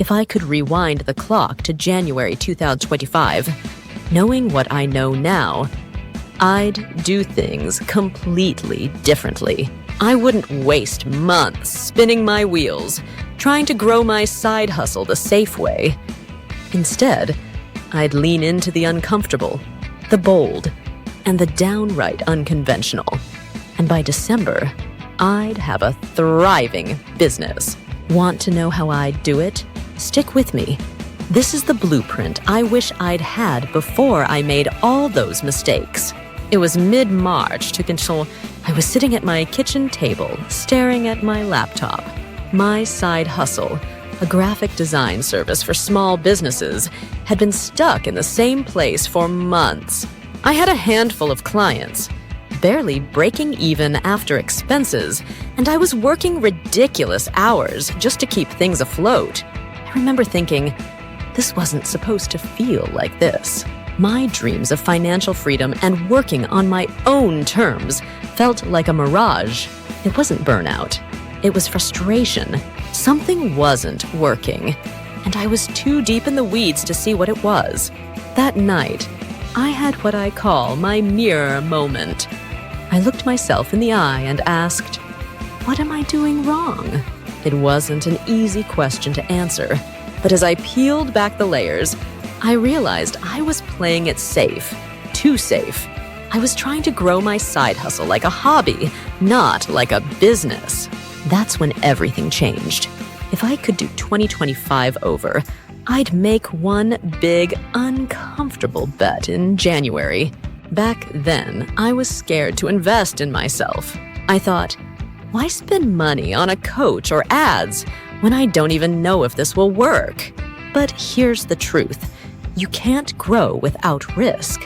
If I could rewind the clock to January 2025, knowing what I know now, I'd do things completely differently. I wouldn't waste months spinning my wheels, trying to grow my side hustle the safe way. Instead, I'd lean into the uncomfortable, the bold, and the downright unconventional. And by December, I'd have a thriving business. Want to know how I'd do it? Stick with me. This is the blueprint I wish I'd had before I made all those mistakes. It was mid-March I was sitting at my kitchen table, staring at my laptop. My side hustle, a graphic design service for small businesses, had been stuck in the same place for months. I had a handful of clients, barely breaking even after expenses, and I was working ridiculous hours just to keep things afloat. I remember thinking, this wasn't supposed to feel like this. My dreams of financial freedom and working on my own terms felt like a mirage. It wasn't burnout. It was frustration. Something wasn't working, and I was too deep in the weeds to see what it was. That night, I had what I call my mirror moment. I looked myself in the eye and asked, what am I doing wrong? It wasn't an easy question to answer, but as I peeled back the layers, I realized I was playing it safe, too safe. I was trying to grow my side hustle like a hobby, not like a business. That's when everything changed. If I could do 2025 over, I'd make one big, uncomfortable bet in January. Back then, I was scared to invest in myself. I thought, why spend money on a coach or ads when I don't even know if this will work? But here's the truth. You can't grow without risk.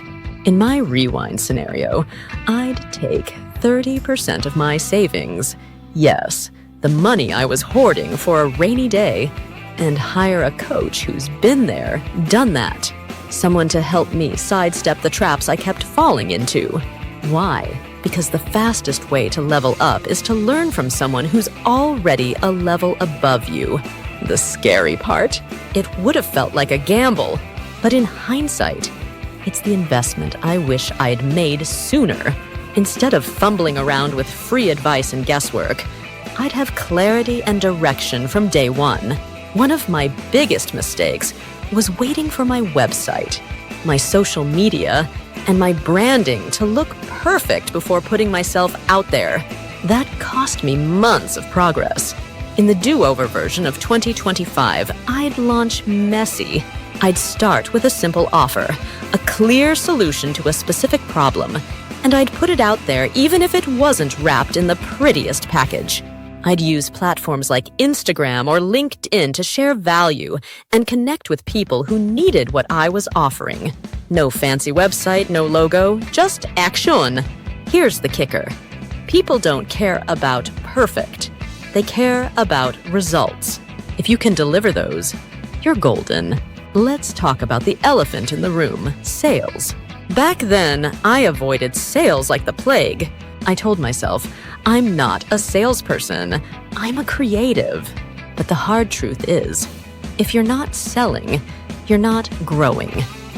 In my rewind scenario, I'd take 30% of my savings, yes, the money I was hoarding for a rainy day, and hire a coach who's been there, done that. Someone to help me sidestep the traps I kept falling into. Why? Because the fastest way to level up is to learn from someone who's already a level above you. The scary part? It would have felt like a gamble. But in hindsight, it's the investment I wish I'd made sooner. Instead of fumbling around with free advice and guesswork, I'd have clarity and direction from day one. One of my biggest mistakes was waiting for my website, my social media, and my branding to look perfect before putting myself out there. That cost me months of progress. In the do-over version of 2025, I'd launch messy. I'd start with a simple offer, a clear solution to a specific problem, and I'd put it out there even if it wasn't wrapped in the prettiest package. I'd use platforms like Instagram or LinkedIn to share value and connect with people who needed what I was offering. No fancy website, no logo, just action. Here's the kicker. People don't care about perfect. They care about results. If you can deliver those, you're golden. Let's talk about the elephant in the room, sales. Back then, I avoided sales like the plague. I told myself, I'm not a salesperson, I'm a creative. But the hard truth is, if you're not selling, you're not growing.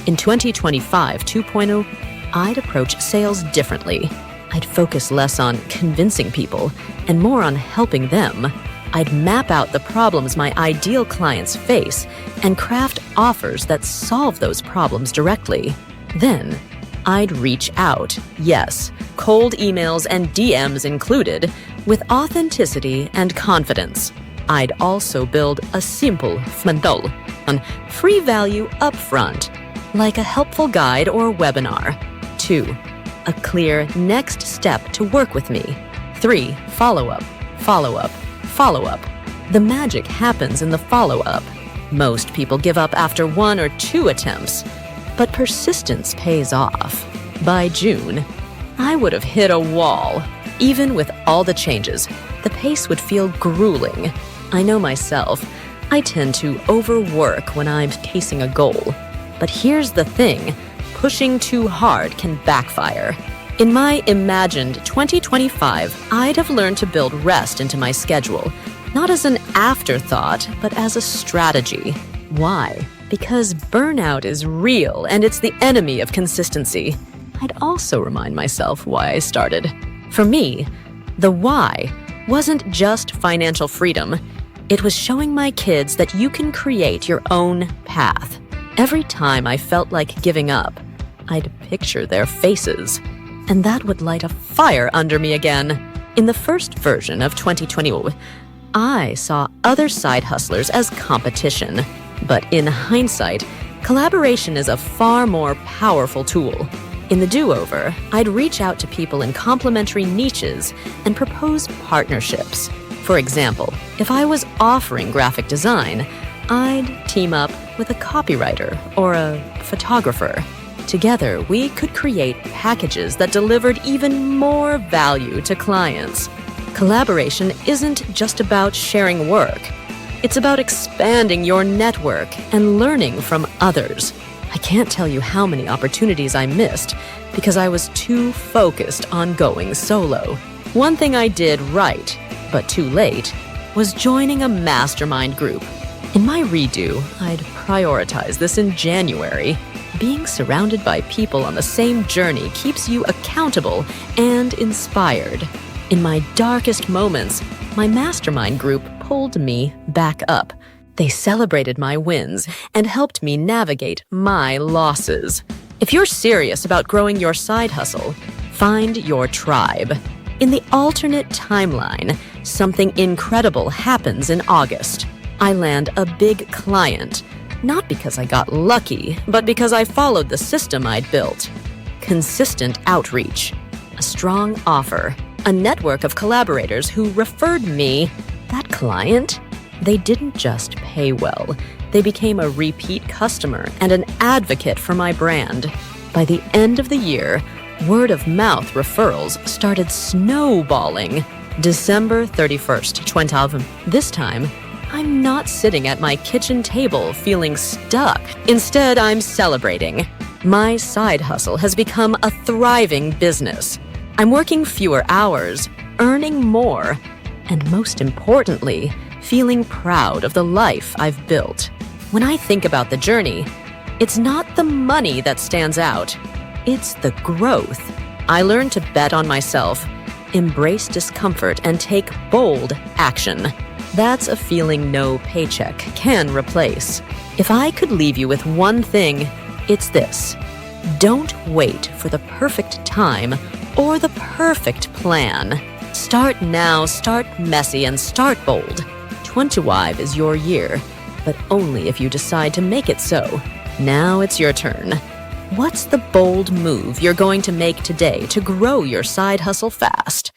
In 2025 2.0, I'd approach sales differently. I'd focus less on convincing people and more on helping them. I'd map out the problems my ideal clients face and craft offers that solve those problems directly. Then, I'd reach out, yes, cold emails and DMs included, with authenticity and confidence. I'd also build a simple funnel, on free value upfront, like a helpful guide or webinar. 2. A clear next step to work with me. 3. Follow-up, follow-up, follow-up. The magic happens in the follow-up. Most people give up after 1 or 2 attempts, but persistence pays off. By June, I would have hit a wall. Even with all the changes, the pace would feel grueling. I know myself, I tend to overwork when I'm chasing a goal. But here's the thing, pushing too hard can backfire. In my imagined 2025, I'd have learned to build rest into my schedule, not as an afterthought, but as a strategy. Why? Because burnout is real and it's the enemy of consistency. I'd also remind myself why I started. For me, the why wasn't just financial freedom. It was showing my kids that you can create your own path. Every time I felt like giving up, I'd picture their faces, and that would light a fire under me again. In the first version of 2020, I saw other side hustlers as competition. But in hindsight, collaboration is a far more powerful tool. In the do-over, I'd reach out to people in complementary niches and propose partnerships. For example, if I was offering graphic design, I'd team up with a copywriter or a photographer. Together, we could create packages that delivered even more value to clients. Collaboration isn't just about sharing work. It's about expanding your network and learning from others. I can't tell you how many opportunities I missed because I was too focused on going solo. One thing I did right, but too late, was joining a mastermind group. In my redo, I'd prioritize this in January. Being surrounded by people on the same journey keeps you accountable and inspired. In my darkest moments, my mastermind group pulled me back up. They celebrated my wins and helped me navigate my losses. If you're serious about growing your side hustle, find your tribe. In the alternate timeline, something incredible happens in August. I land a big client, not because I got lucky, but because I followed the system I'd built. Consistent outreach, a strong offer, a network of collaborators who referred me. That client, they didn't just pay well. They became a repeat customer and an advocate for my brand. By the end of the year, word-of-mouth referrals started snowballing. December 31st, 2020. This time, I'm not sitting at my kitchen table feeling stuck. Instead, I'm celebrating. My side hustle has become a thriving business. I'm working fewer hours, earning more, and most importantly, feeling proud of the life I've built. When I think about the journey, it's not the money that stands out, it's the growth. I learned to bet on myself, embrace discomfort, and take bold action. That's a feeling no paycheck can replace. If I could leave you with one thing, it's this. Don't wait for the perfect time or the perfect plan. Start now, start messy, and start bold. 25 is your year, but only if you decide to make it so. Now it's your turn. What's the bold move you're going to make today to grow your side hustle fast?